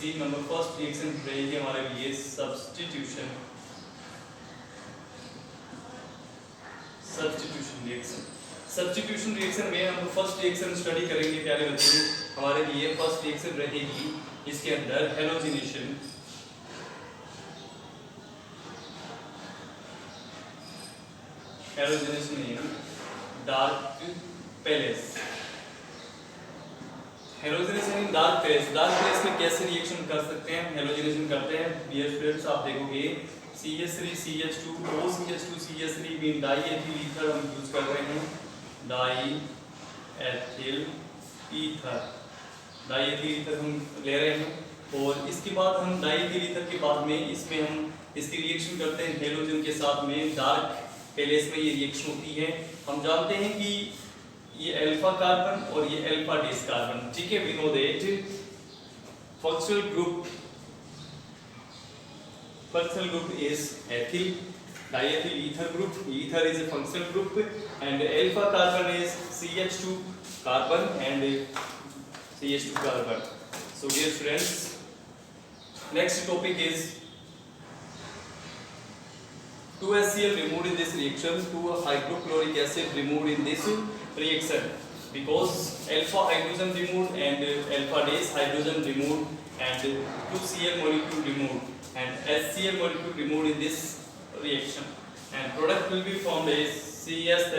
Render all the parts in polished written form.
Number first reaction रहेगी हमारे लिए सब्स्टिट्यूशन सब्स्टिट्यूशन रिएक्शन में हम फर्स्ट रिएक्शन स्टडी करेंगे प्यारे बच्चों। हमारे लिए फर्स्ट रिएक्शन रहेगी इसके अंदर हेलोजिनेशन इन डार्क पैलेस। हेलोजिनेशन इन डार्क पैलेस में कैसे रिएक्शन कर सकते हैं? हेलोजिनेशन करते हैं डियर स्टूडेंट्स, आप देखोगे CH3 CH2 OCH2 CH3 mean die ethyl ether हम यूज कर रहे हैं। डाई एथिल ईथर हम ले रहे हैं और इसके बाद हम डाई एथिल ईथर के बाद में इसमें हम इसकी रिएक्शन करते हैं हेलोजन के साथ में। डार्क पैलेस में ये रिएक्शन होती है। हम जानते हैं कि ये अल्फा कार्बन और ये अल्फा डेस कार्बन, ठीक है। We know that functional group is ethyl diethyl ether group. Ether is a functional group and alpha carbon is CH2 carbon and CH2 carbon. So dear students, next topic is 2HCl removed in this reaction, 2 hydrochloric acid removed in this reaction, because alpha hydrogen removed and alpha dash hydrogen removed and 2Cl molecule removed and HCl molecule removed in this reaction, and product will be formed as CH3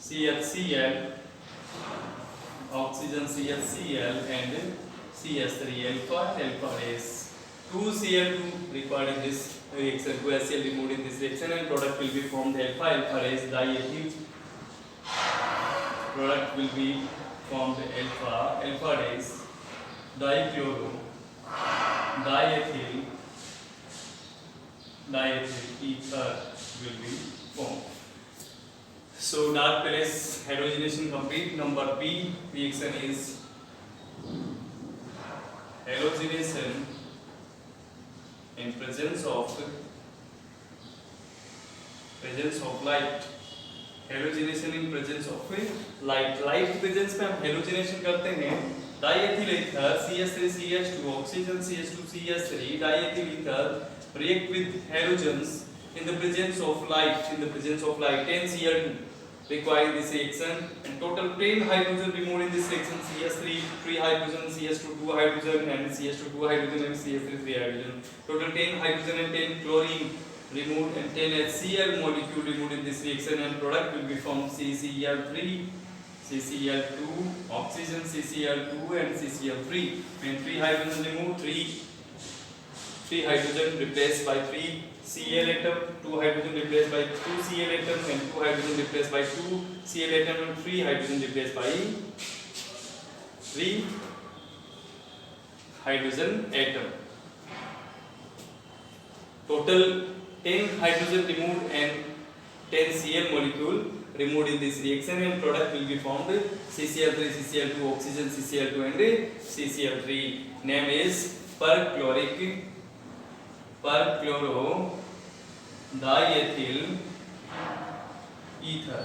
CHCl oxygen CHCl and CH3 alpha dash 2Cl2 required in this reaction, 2HCl removed in this reaction, and product will be formed alpha dash diethyl. Product will be formed alpha dash dichloro diethyl ether will be formed. So dark palace halogenation complete. Number B reaction is halogenation in presence of light. Halogenation in presence of light presence में हम halogenation करते हैं diethyl ether CH3 CH2 oxygen CH2 CH3 diethyl ether react with halogens in the presence of light 10Cl2 requiring this reaction, and total 10 hydrogen removed in this reaction, CH3 3 hydrogen CH2 2 hydrogen and CH2 2 hydrogen and CH3 3 hydrogen, total 10 hydrogen and 10 chlorine removed and 10 HCl molecule removed in this reaction, and product will be formed CCl3 CCl2 oxygen CCl2 and CCl3, and 3 hydrogen removed, 3 hydrogen replaced by 3 Cl atom, 2 hydrogen replaced by 2 Cl atom and 2 hydrogen replaced by 2 Cl atom and 3 hydrogen replaced by 3 hydrogen atom. Total 10 hydrogen removed and 10 Cl molecule removed in this reaction, and product will be formed CCl3 CCl2 oxygen CCl2 and CCl3. Name is perchloro diethyl ether.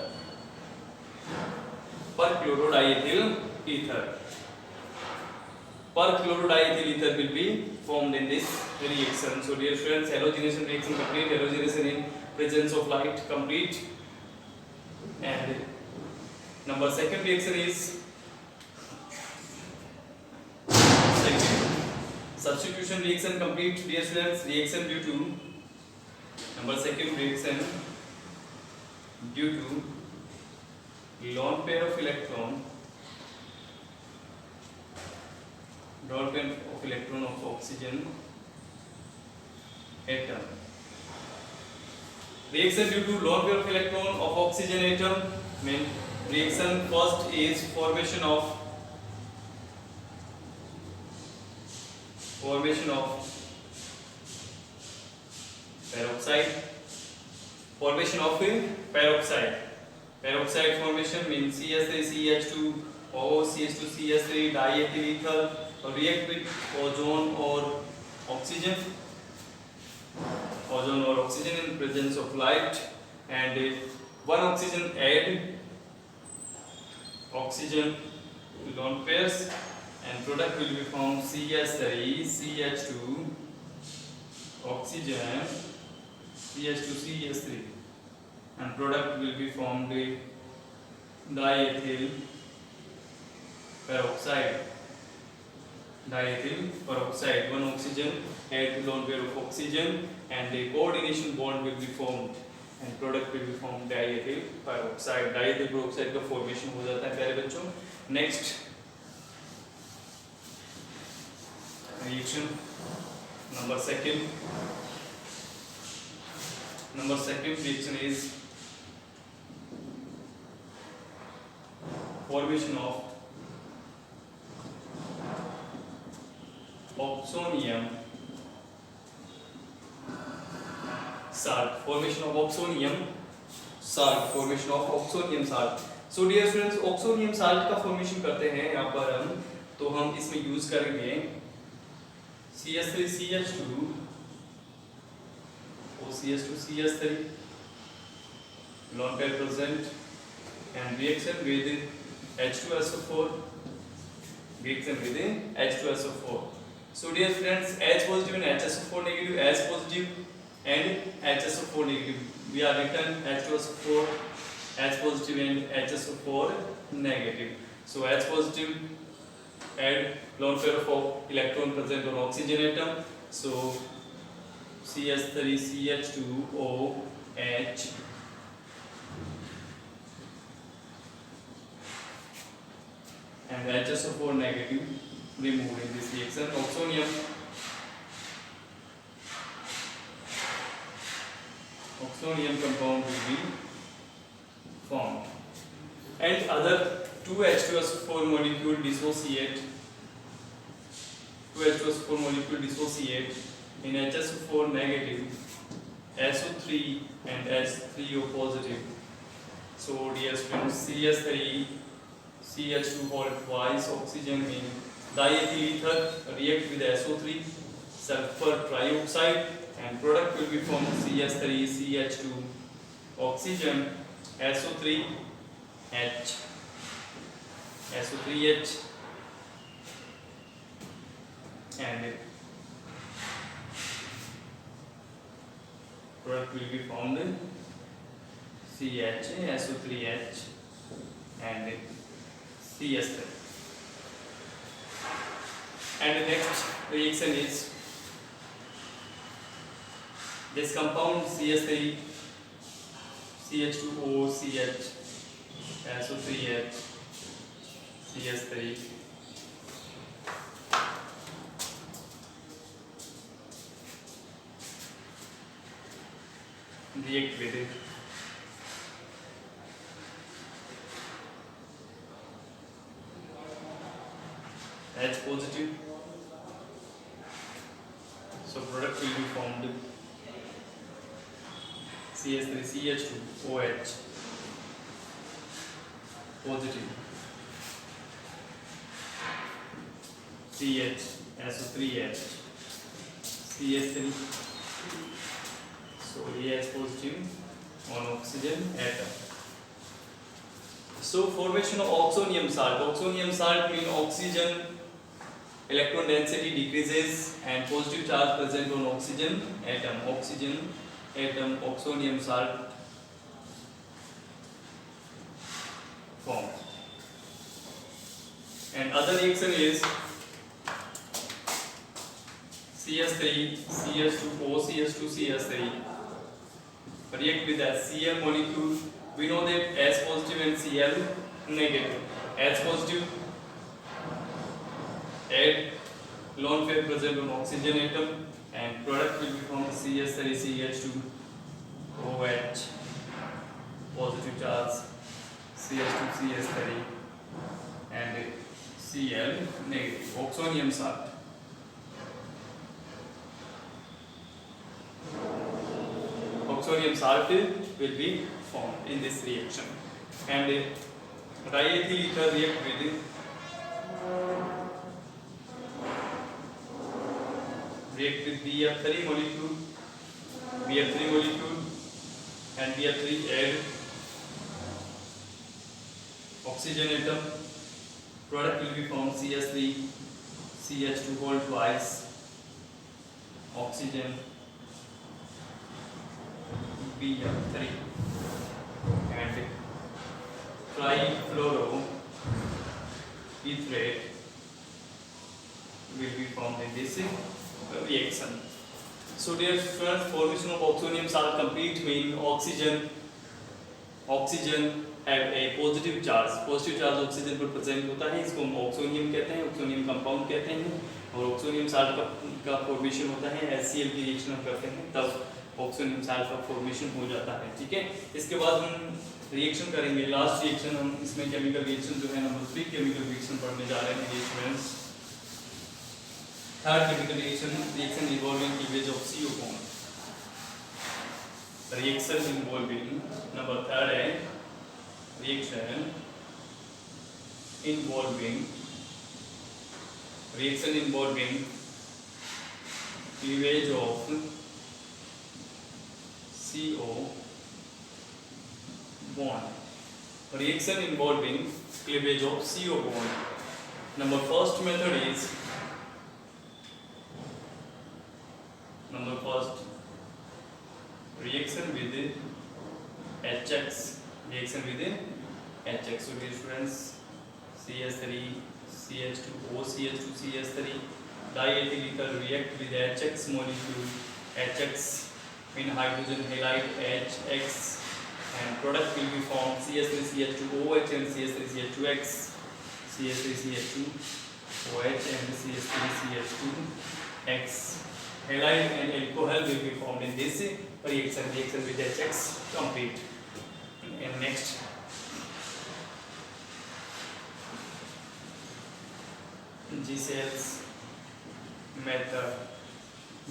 Perchlorodiethyl ether will be formed in this reaction. So dear students, halogenation reaction complete, halogenation in presence of light complete, and number second reaction is substitution reaction complete. Dear students, reaction due to number second reaction due to lone pair of electron of oxygen atom. Reaction due to lone pair of electron of oxygen atom mean reaction first is formation of peroxide formation means CH3 CH2 OCH2 CH3 diethyl ether react with ozone or oxygen in presence of light, and one oxygen add oxygen lone pairs and product will be formed CH3 CH2 oxygen CH2 CH3, and product will be formed diethyl peroxide. Diethyl peroxide, one oxygen add to lone pair of oxygen and a coordination bond will be formed and product will be formed diethyl peroxide. Diethyl peroxide का formation हो जाता है प्यारे बच्चों. Next reaction number second reaction is formation of oxonium salt. Formation of oxonium salt. So dear students, oxonium salt का formation करते हैं यहाँ पर हम, तो हम इसमें यूज करेंगे CH3 CH2 OCH2 CH3 lone pair present and reaction with H2SO4 H2SO4. So dear friends, H positive and HSO4 negative, H positive and HSO4 negative. We are written H2SO4, H positive and HSO4 negative. So H positive add lone pair of electron present on oxygen atom. So CH3 CH2 OH and HSO4 negative removed in this reaction. Oxonium compound will be formed and other two H2SO4 molecule dissociate in HSO4 negative, SO3 and H3O positive. So dear students, CH3 CH2 hold twice oxygen in diethyl ether react with SO3 sulfur trioxide and product will be formed CH3 CH2 oxygen SO3H and product will be formed CH SO3H and CH3. And the next reaction is this compound CH3 CH2O CH SO3H CH3 react with it H positive, so product will be formed CH3 CH2 OH positive CH SO3H CH3, so AH positive on oxygen atom. So formation of oxonium salt means oxygen electron density decreases and positive charge present on oxygen atom, oxonium salt formed. And other reaction is CH3 CH2O CH2 CH3 react with HCl molecule. We know that H positive and Cl negative. H positive add lone pair present on oxygen atom and product will be formed CH3 CH2 OH positive charge CH2 CH3 and Cl negative, oxonium salt. Oxonium salt will be formed in this reaction and diethyl ether react with BF3 molecule and BF3 add oxygen atom product will be formed CH3 CH2 whole twice, oxygen Br3 and trifluoroetherate will be formed in this reaction. So dear students, formation of oxonium salt complete mean oxygen have a positive charge oxygen पर present होता है, इसको हम oxonium कहते हैं, oxonium compound कहते हैं। और ऑक्सोनियम साल्ट का फॉर्मेशन होता है HCl की रिएक्शन हम करते हैं तब ऑक्सोनियम साल्ट का फॉर्मेशन हो जाता है, ठीक है। इसके बाद हम रिएक्शन करेंगे, लास्ट रिएक्शन हम इसमें केमिकल रिएक्शन जो है नंबर 3 केमिकल रिएक्शन पढ़ने जा रहे हैं students. Third chemical reaction involving cleavage of CO bond. Reaction involving number 3 है reaction involving cleavage of CO bond. Reaction involving cleavage of CO bond. First method is reaction with HX. So dear students, CH3 CH2O CH2 CH3 diethyl ether react with HX molecule, HX in hydrogen halide HX, and product will be formed CH3 CH2OH and CH3 CH2X, CH3 CH2OH and CH3 CH2X. Halide and alcohol will be formed in this reaction with HX complete. And next G-cells method.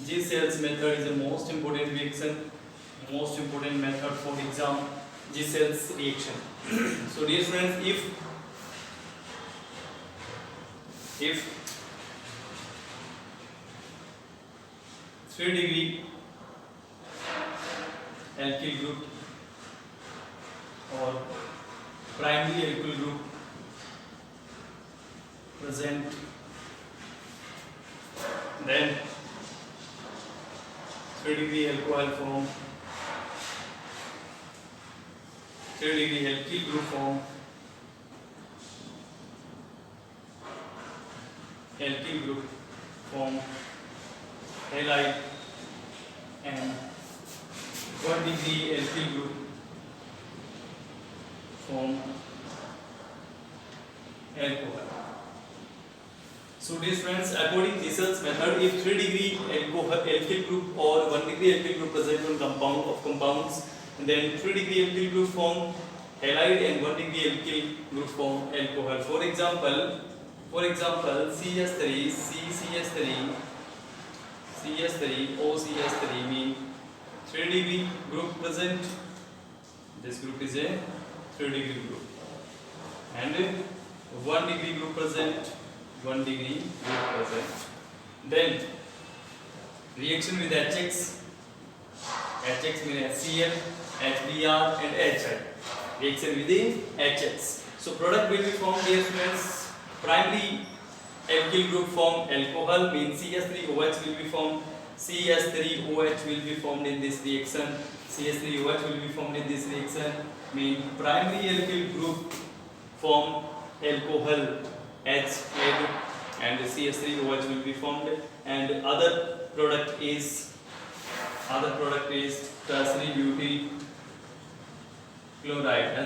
G-cells method is the most important method for exam, G-cells reaction. So dear students, if 3 degree alkyl group or primary alkyl group present, then 3 degree alcohol form, 3 degree alkyl group form, halide, and 1 degree alkyl group form alcohol. So dear friends, according to G-cells method, if 3 degree alkyl group or 1 degree alkyl group present on compounds, then 3 degree alkyl group form halide and 1 degree alkyl group form alcohol. For example, CH3 OCH3 mean 3 degree group present. This group is a 3 degree group, and 1 degree group present. Then reaction with HX means HCl, HBr and HI. Reaction with the HX. So product will be formed, dear friends. Primary alkyl group form alcohol means CH3OH will be formed. CH3OH will be formed in this reaction. Mean primary alkyl group form alcohol H8 and CH3OH will be formed, and other product is tertiary butyl chloride.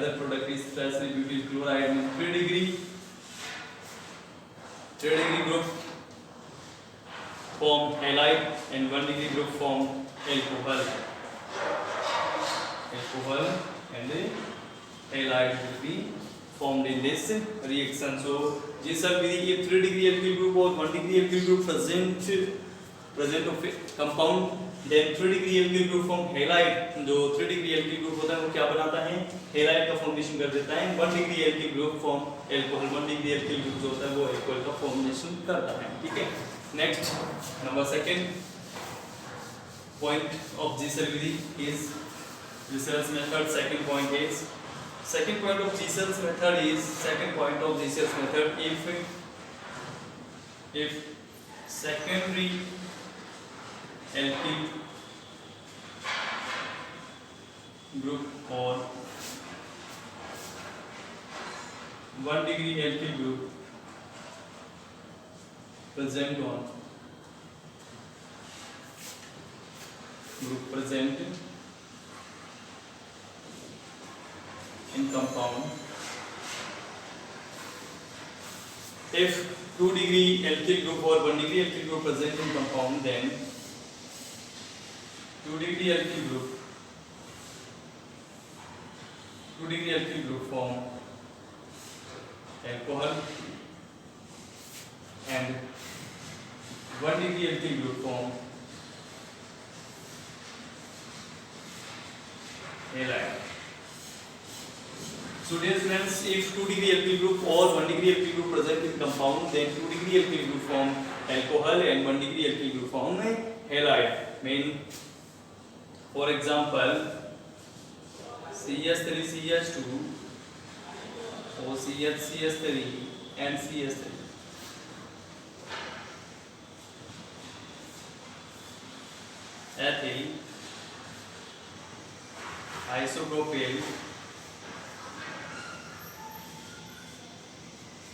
Means 3 degree group form halide and 1 degree group form alcohol and halide will be formed in this reaction. So G-cell with if 3 degree alkyl group or 1 degree alkyl group present of compound, then 3 degree alkyl group form halide. जो 3 degree alkyl group होता है वो क्या बनाता है, halide का formation कर देता है। 1 degree alkyl group form alcohol, 1 degree alkyl group जो होता है वो alcohol का फॉर्मेशन करता है, ठीक है। Next number second point of G-cell Vidhi is G-cells method. Second point is Second point of Gisel's method is if secondary alkyl group or 1-degree alkyl group present in compound. If 2-degree alkyl group or 1-degree alkyl group present in compound, then 2-degree alkyl group form alcohol and 1-degree alkyl group form halide. So dear friends, if 2-degree alkyl group or 1-degree alkyl group present in compound, then 2-degree alkyl group form alcohol and 1-degree alkyl group form halide. Mean, for example, CH3CH2 or CH3 and CH3. Ethyl isopropyl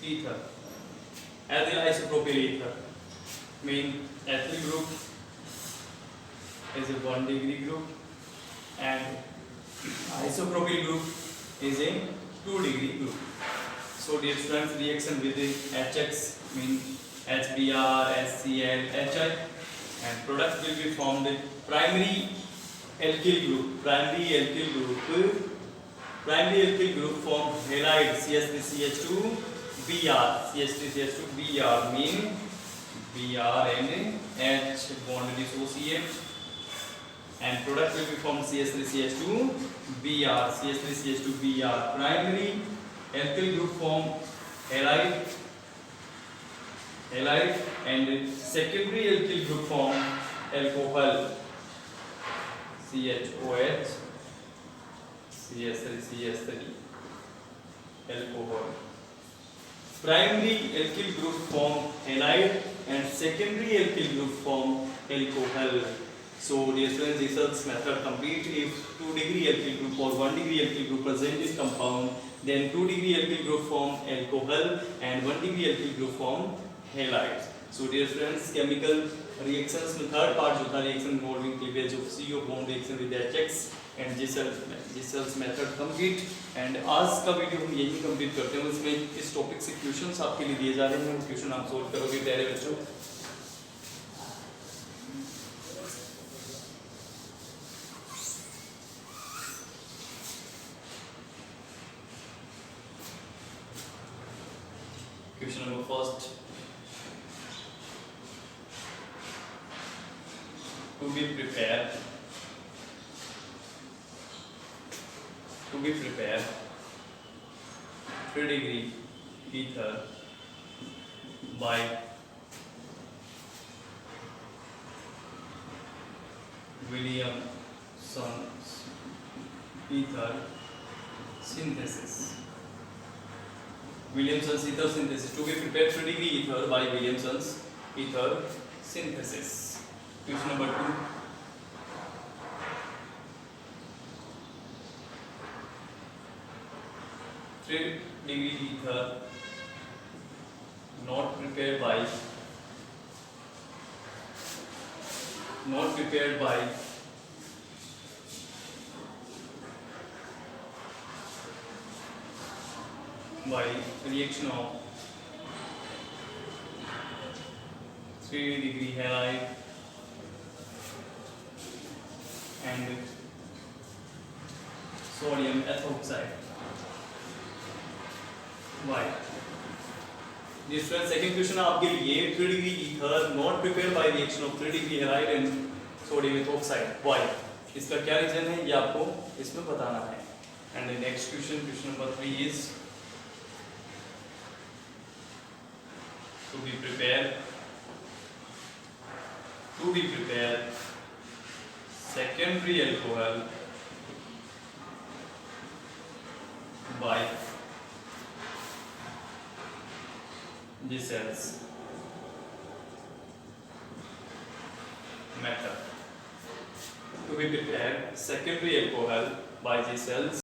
ether. Ethyl isopropyl ether. Mean ethyl group is a 1-degree group and isopropyl group is a 2-degree group. So dear friends, reaction with the HX mean HBr, HCl, HI, and product will be formed primary alkyl group form halide CH3CH2 Br mean Br and H bond dissociate, and product will be formed CH3CH2 Br. Primary alkyl group form halide and secondary alkyl group form alcohol CHOH CH3 alcohol. Primary alkyl group form halide and secondary alkyl group form alcohol. So dear friends, Gisel's method complete if 2-degree alkyl group or 1-degree alkyl group present in compound, then 2-degree alkyl group form alcohol and 1-degree alkyl group form halide. So dear friends, chemical reactions में third part जो था reaction involving cleavage of CO bond reaction with HX and Gisel's method complete. and आज का video हम यही complete करते हैं. इसमें इस टॉपिक से क्वेश्चंस आपके लिए दिए जा रहे हैं, क्वेश्चन आप सोल्व करोगे प्यारे बच्चों. Question number first. To be prepared 3-degree ether by Williamson's ether synthesis. Williamson's ether synthesis. To be prepared 3-degree ether by Williamson's ether synthesis. Question number 2. Three-degree ether not prepared by reaction of 3-degree halide and sodium ethoxide. Why? This friend, second question आपके लिए 3-degree ether not prepared by reaction of 3-degree halide and sodium ethoxide. Why? इसका क्या reason है ये आपको इसमें बताना है. And the next question number 3 is to be prepared secondary alcohol by the cells method. To be prepared, secondary alcohol by the cells